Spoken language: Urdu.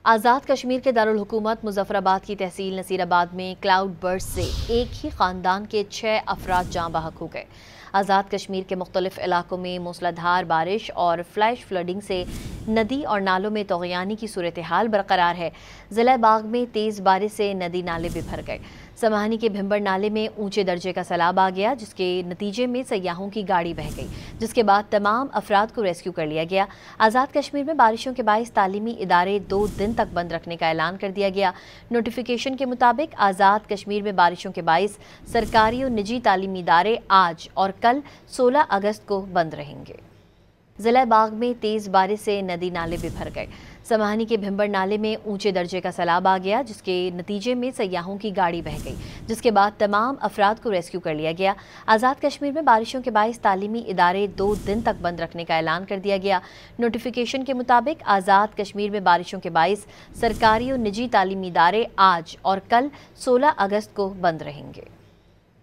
آزاد کشمیر کے دارالحکومت مظفرآباد کی تحصیل نصیرآباد میں کلاؤڈ برسٹ سے ایک ہی خاندان کے 6 افراد جاں بحق ہو گئے۔ آزاد کشمیر کے مختلف علاقوں میں موسلادھار بارش اور فلیش فلڈنگ سے ندی اور نالوں میں طغیانی کی صورتحال برقرار ہے۔ ضلع باغ میں تیز بارش سے ندی نالے بھی بھر گئے۔ سماہانی کے بھمبر نالے میں اونچے درجے کا سیلاب آ گیا، جس کے نتیجے میں سیاحوں کی گاڑی بہہ گئی، جس کے بعد تمام افراد کو ریسکیو کر لیا گیا۔ آزاد کشمیر میں بارشوں کے باعث تعلیمی ادارے 2 دن تک بند رکھنے کا اعلان کر دیا گیا۔ نوٹیفیکیشن کے مطابق آزاد کشمیر میں بارشوں کے باعث سرکاری اور نجی تعلیمی ادارے آج اور کل 16 اگست کو بند رہیں گے۔ ضلع باغ میں تیز بارش سے ندی نالے بھی بھر گئے۔ سماہانی کے بھمبر نالے میں اونچے درجے کا سیلاب آ گیا، جس کے نتیجے میں سیاحوں کی گاڑی بہہ گئی، جس کے بعد تمام افراد کو ریسکیو کر لیا گیا۔ آزاد کشمیر میں بارشوں کے باعث تعلیمی ادارے 2 دن تک بند رکھنے کا اعلان کر دیا گیا۔ نوٹیفیکیشن کے مطابق آزاد کشمیر میں بارشوں کے باعث سرکاری اور نجی تعلیمی ادارے آج اور کل 16 اگست کو بند رہیں گے۔